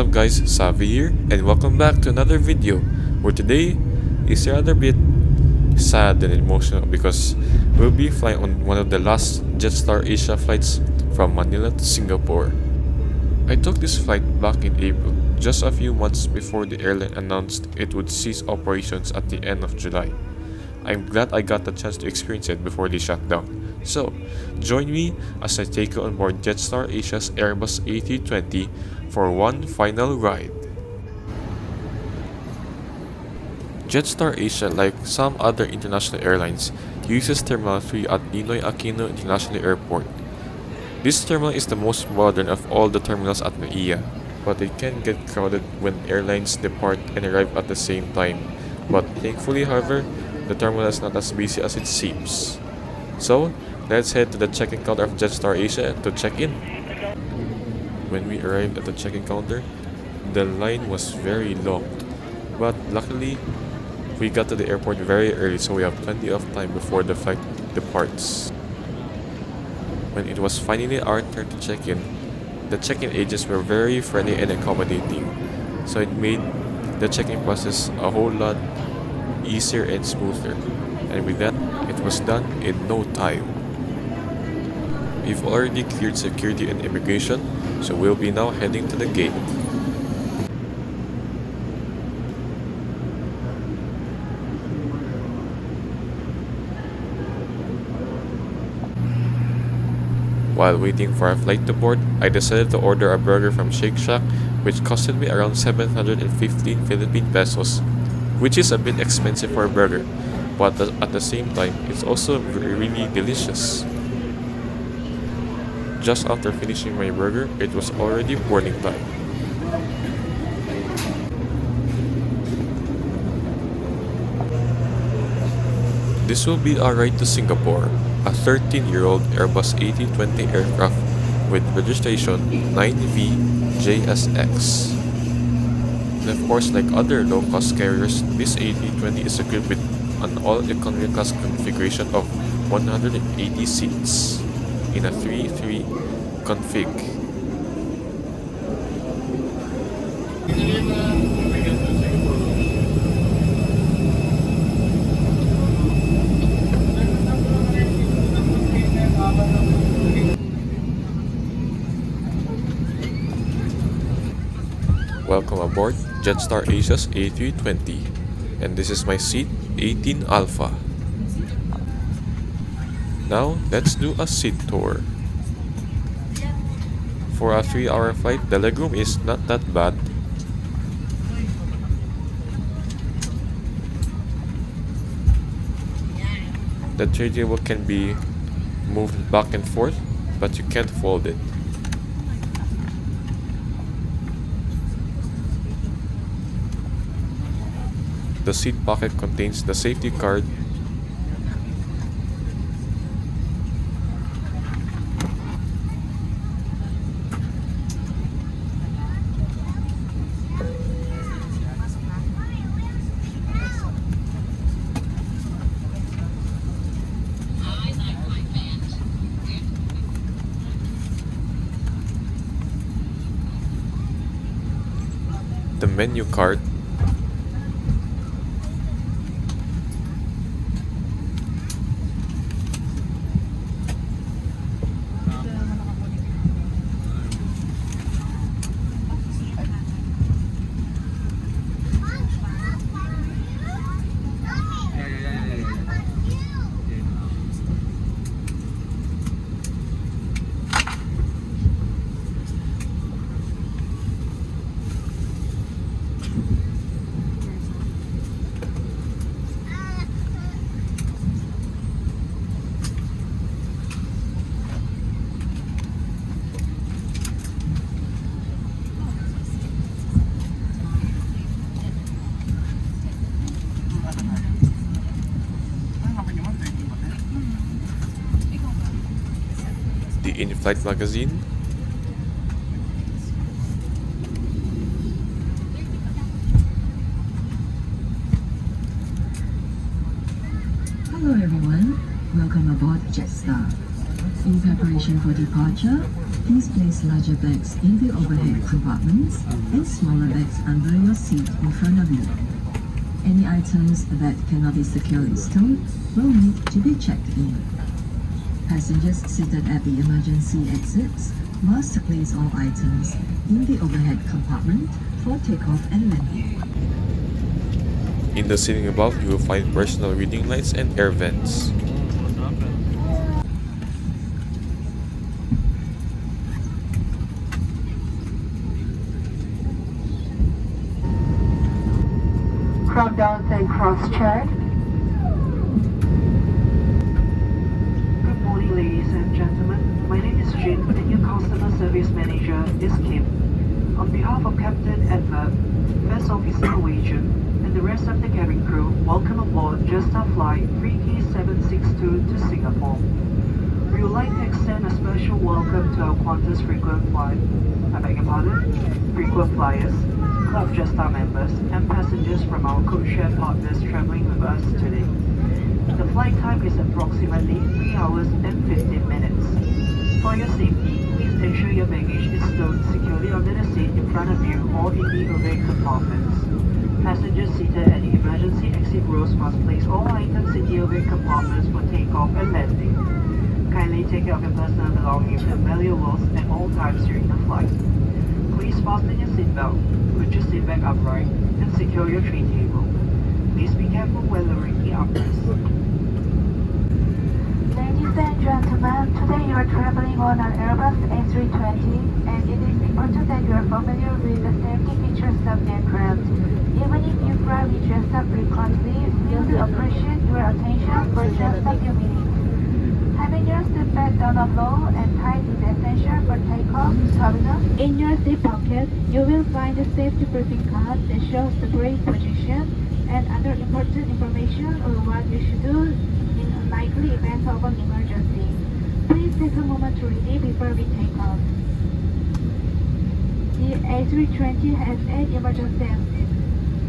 up guys, Savi here, and welcome back to another video where today is rather bit sad and emotional because we'll be flying on one of the last Jetstar Asia flights from Manila to Singapore. I took this flight back in April, just a few months before the airline announced it would cease operations at the end of July. I'm glad I got the chance to experience it before they shut down. So, join me as I take you on board Jetstar Asia's Airbus A320 for one final ride. Jetstar Asia, like some other international airlines, uses Terminal 3 at Ninoy Aquino International Airport. This terminal is the most modern of all the terminals at NAIA, but it can get crowded when airlines depart and arrive at the same time. But thankfully, however, the terminal is not as busy as it seems. So, let's head to the check-in counter of Jetstar Asia to check in. When we arrived at the check-in counter, the line was very long, but luckily, we got to the airport very early so we have plenty of time before the flight departs. When it was finally our turn to check in, the check-in agents were very friendly and accommodating, so it made the check-in process a whole lot easier and smoother, and with that, it was done in no time. We've already cleared security and immigration, so we'll be now heading to the gate. While waiting for our flight to board, I decided to order a burger from Shake Shack, which costed me around 715 Philippine pesos, which is a bit expensive for a burger, but at the same time, it's also really delicious. Just after finishing my burger, it was already boarding time. This will be our ride to Singapore, a 13-year-old Airbus A320 aircraft with registration 9V-JSX. And of course, like other low-cost carriers, this A320 is equipped with an all-economy class configuration of 180 seats in a 3-3 config. Welcome aboard Jetstar Asia's A320, and this is my seat 18 Alpha. Now let's do a seat tour. For a 3-hour flight, the legroom is not that bad. The tray table can be moved back and forth, but you can't fold it. The seat pocket contains the safety card, the menu card, the Inflight magazine, Hello everyone, welcome aboard Jetstar. In preparation for departure, Please place larger bags in the overhead compartments and smaller bags under your seat in front of you. Any items that cannot be securely stowed will need to be checked in. Passengers seated at the emergency exits must place all items in the overhead compartment for takeoff and landing. In the ceiling above, you will find personal reading lights and air vents. Crop down and cross-check. Good morning, ladies and gentlemen. My name is Jin, and your customer service manager is Kim. On behalf of Captain Edward, First Officer Wei Jun, and the rest of the cabin crew, welcome aboard Jetstar Flight 3T762 to Singapore. We would like to extend a special welcome to our Qantas frequent flyers, Club Jetstar members, and passengers from our codeshare partners traveling with us today. The flight time is approximately 3 hours and 15 minutes. For your safety, please ensure your baggage is stowed securely under the seat in front of you or in the overhead compartments. Passengers seated at the emergency exit rows must place all items in the overhead compartments for takeoff and landing. Kindly take care of your personal belongings and valuables at all times during the flight. Please fasten your seatbelt, put your seat back upright, and secure your tray table. Please be careful when lowering the armrest. Ladies and gentlemen, today you are traveling on an Airbus A320, and it is important that you are familiar with the safety features of the aircraft. Even if you fly with Jetstar frequently, we will appreciate your attention for just a few minutes. Having your seatbelt down low and tight is essential for takeoff, terminal. In your seat pocket, you will find a safety briefing card that shows the brake position and other important information on what you should do in a likely event of an emergency. Please take a moment to read it before we take off. The A320 has 8 emergency exits.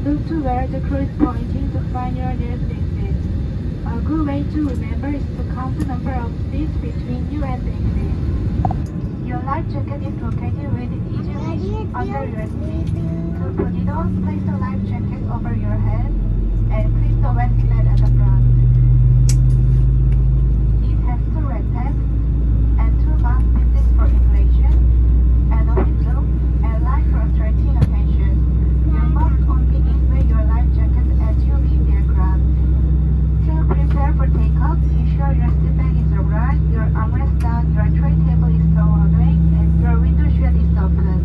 Look to where the crew is pointing to find your nearest exit. A good way to remember is to count the number of seats between you and the exit. Your life jacket is located within easy reach under your seat. To put it on, place the life jacket over your head and clip the vent pad at the front. It has 2 red tabs and 2 mouth pieces for inflation and a hip loop and light frustrating attention. You must only inflate your life jacket as you leave the aircraft. To prepare for takeoff, ensure your seat bag is upright, your armrest down, your tray table is stowed away, and your window shade is open.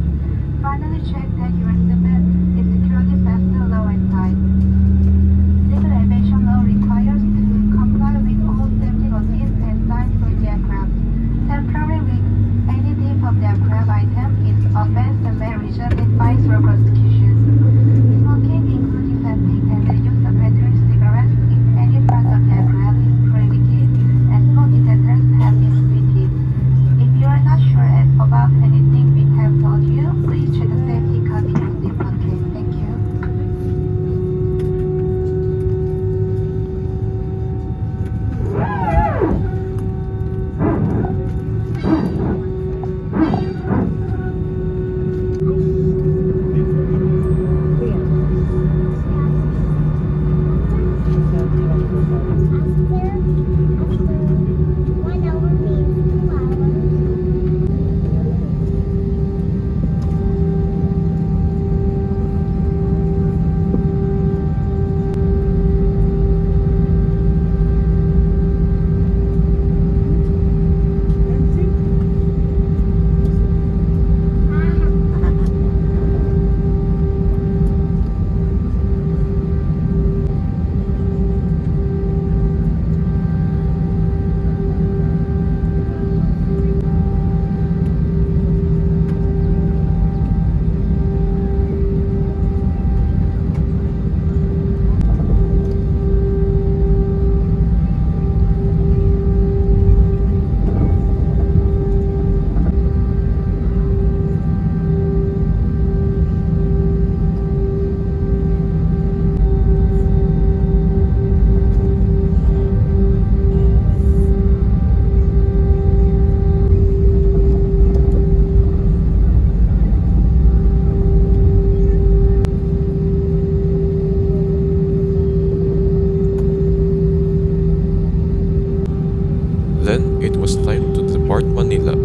Finally, check that your seat belt is securely fastened low and tight. it was time to depart Manila.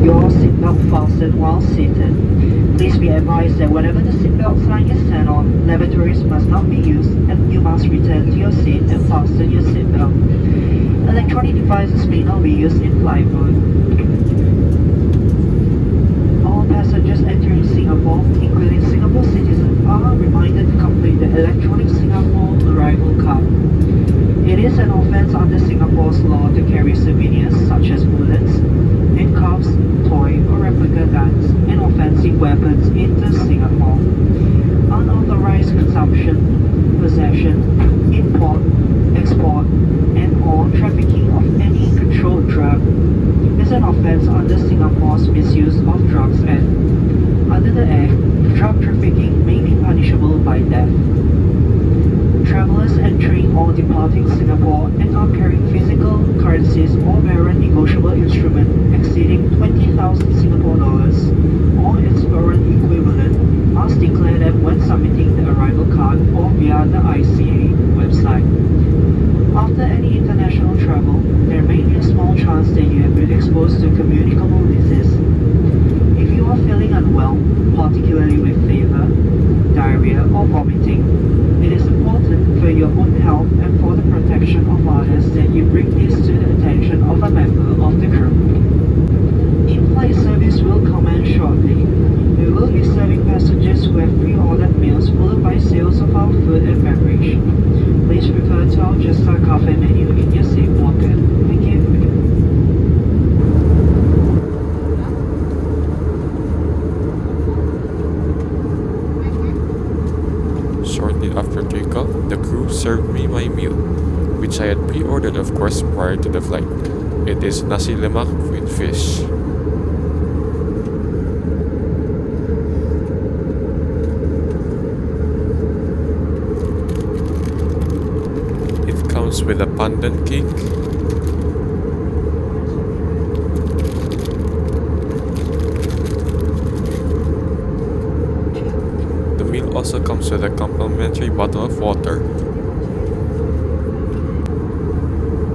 Your seatbelt fastened while seated. Please be advised that whenever the seatbelt sign is turned on, lavatories must not be used and you must return to your seat and fasten your seatbelt. Electronic devices may not be used in flight mode. All passengers entering Singapore, including Singapore citizens, are reminded to complete the electronic Singapore arrival card. It is an offence under Singapore's law to carry souvenirs such as bullets, handcuffs, toy or replica guns, and offensive weapons into Singapore. Unauthorized consumption, possession, import, export, and/or trafficking of any controlled drug is an offence under Singapore's Misuse of Drugs Act. Under the Act, drug trafficking may be punishable by death. Travellers entering or departing Singapore and are carrying physical currencies or bearer negotiable instrument exceeding 20,000 Singapore dollars or its foreign equivalent must declare them when submitting the arrival card or via the ICA website. After any international travel, there may be a small chance that you have been exposed to communicable disease. If you are feeling unwell, particularly with fever, diarrhea or vomiting, it is important for your own health and for the protection of others that you bring this to the attention of a member of the crew. In-flight service will commence shortly. We will be serving passengers who have pre-ordered meals followed by sales of our food and beverage. Please refer to our Jetstar cafe menu in your seat pocket. Thank you. Shortly after takeoff, the crew served me my meal, which I had pre-ordered of course prior to the flight. It is nasi lemak with fish. It comes with a pandan cake, the meal also comes with a complimentary bottle of water.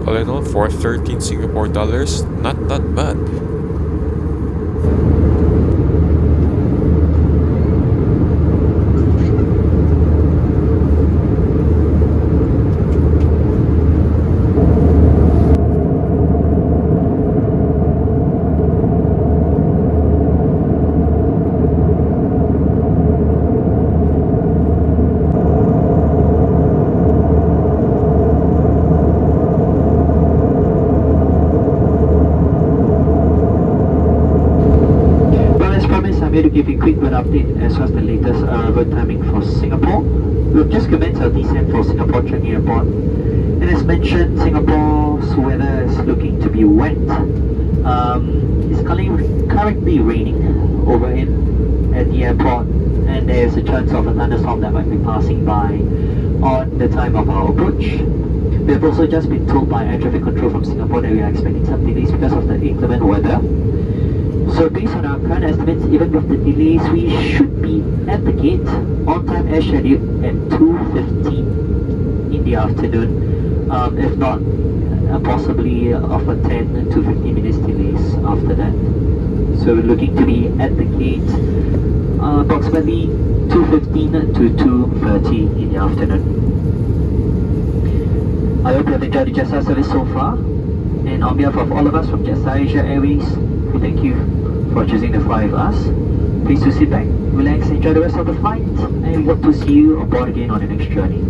All in all, for 13 Singapore dollars, not that bad. To give you a quick weather update as well as the latest arrival timing for Singapore. We've just commenced our descent for Singapore Changi Airport, and as mentioned, Singapore's weather is looking to be wet. It's currently raining overhead at the airport, and there's a chance of a thunderstorm that might be passing by on the time of our approach. We have also just been told by air traffic control from Singapore that we are expecting some delays because of the inclement weather. So based on our current estimates, even with the delays, we should be at the gate on time as scheduled at 2:15 in the afternoon. If not, possibly of a 10 to 15 minutes delays after that. So we're looking to be at the gate approximately 2:15 to 2:30 in the afternoon. I hope you have enjoyed the Jetstar service so far, and on behalf of all of us from Jetstar Asia Airways, we thank you for choosing to fly with us. Please do sit back, relax, enjoy the rest of the flight, and we hope to see you aboard again on the next journey.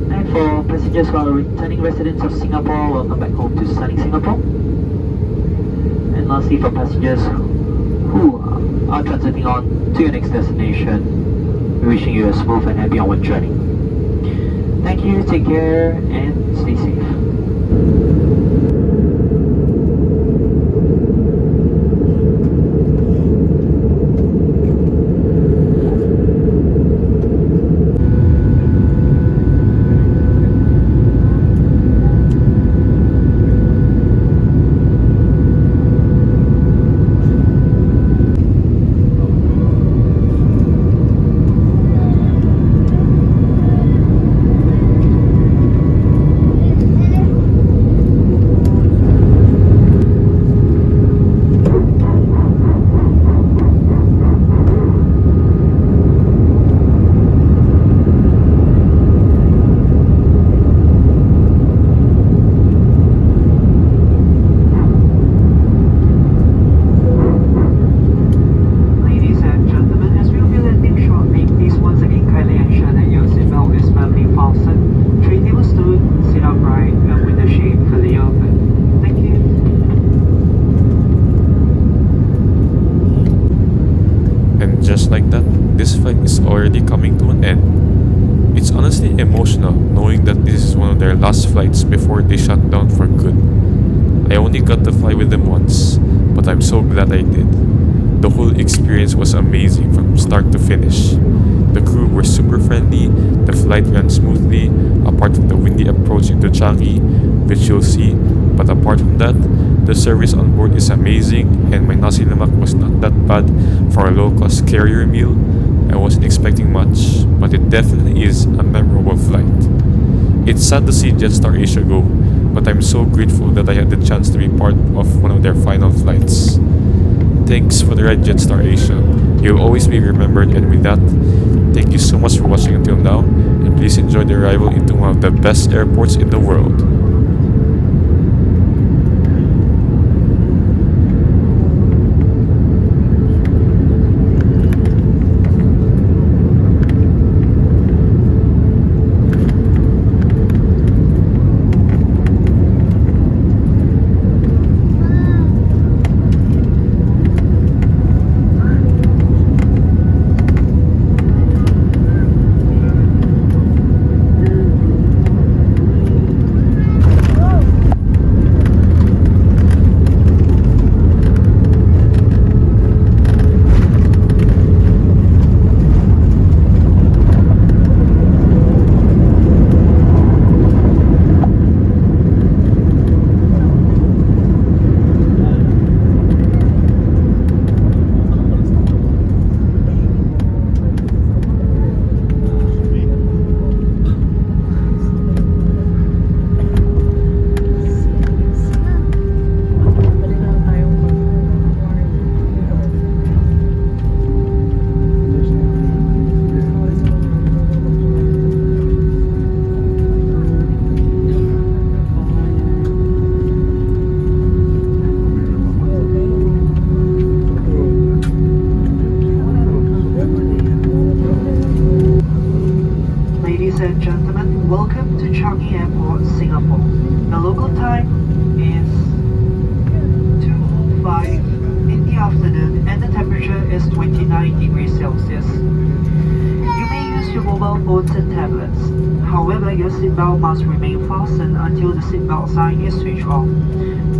And for passengers who are returning residents of Singapore, welcome back home to sunny Singapore. And lastly, for passengers who are transiting on to your next destination, we're wishing you a smooth and happy onward journey. Thank you, take care, and stay safe. Just like that, this flight is already coming to an end. It's honestly emotional knowing that this is one of their last flights before they shut down for good. I only got to fly with them once, but I'm so glad I did. The whole experience was amazing from start to finish. The crew were super friendly, the flight ran smoothly, apart from the windy approach into Changi, which you'll see, but apart from that, the service on board is amazing, and my nasi lemak was not that bad for a low-cost carrier meal. I wasn't expecting much, but it definitely is a memorable flight. It's sad to see Jetstar Asia go, but I'm so grateful that I had the chance to be part of one of their final flights. Thanks for the ride, Jetstar Asia. You'll always be remembered, and with that, thank you so much for watching until now, and please enjoy the arrival into one of the best airports in the world. Ladies and gentlemen, welcome to Changi Airport, Singapore. The local time is 2:05 in the afternoon and the temperature is 29 degrees Celsius. You may use your mobile phones and tablets. However, your seatbelt must remain fastened until the seatbelt sign is switched off.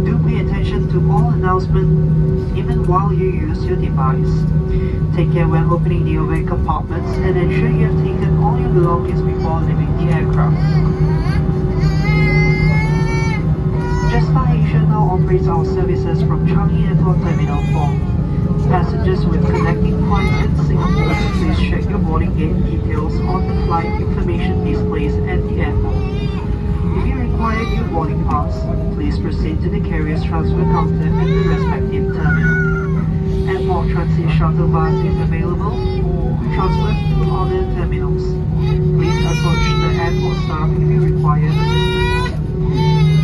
Do pay attention to all announcements even while you use your device. Take care when opening the overhead compartments and ensure you have taken all your belongings before leaving the aircraft. now operates our services from Changi Airport Terminal 4. Passengers with connecting points in Singapore, please check your boarding gate details on the flight information displays at the airport. If you require new boarding pass, please proceed to the carrier's transfer counter at the respective terminal. Airport transit shuttle bus is available or transfer to other terminals. Please approach the airport staff if you require assistance.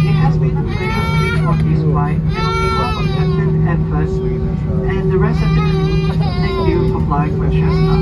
It has been a pleasure serving on this flight, and on behalf of Captain Edward and the rest of the crew, thank you for flying with Jetstar.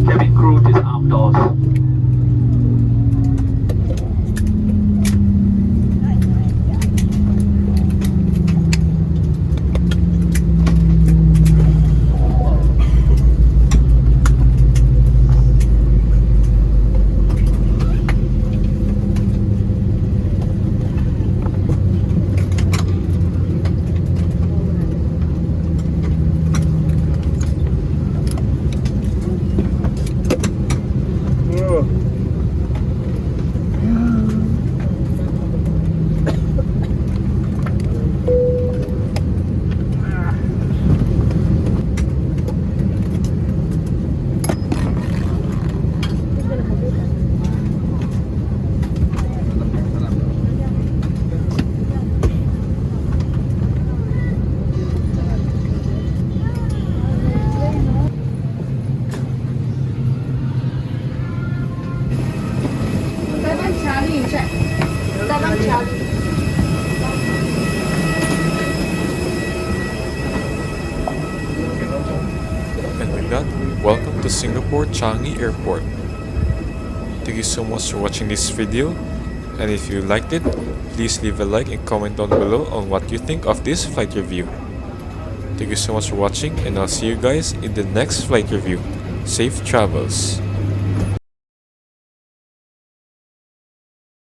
Cabin crew disarm doors. And with that, welcome to Singapore Changi Airport. Thank you so much for watching this video, and if you liked it, please leave a like and comment down below on what you think of this flight review. Thank you so much for watching, and I'll see you guys in the next flight review. Safe travels!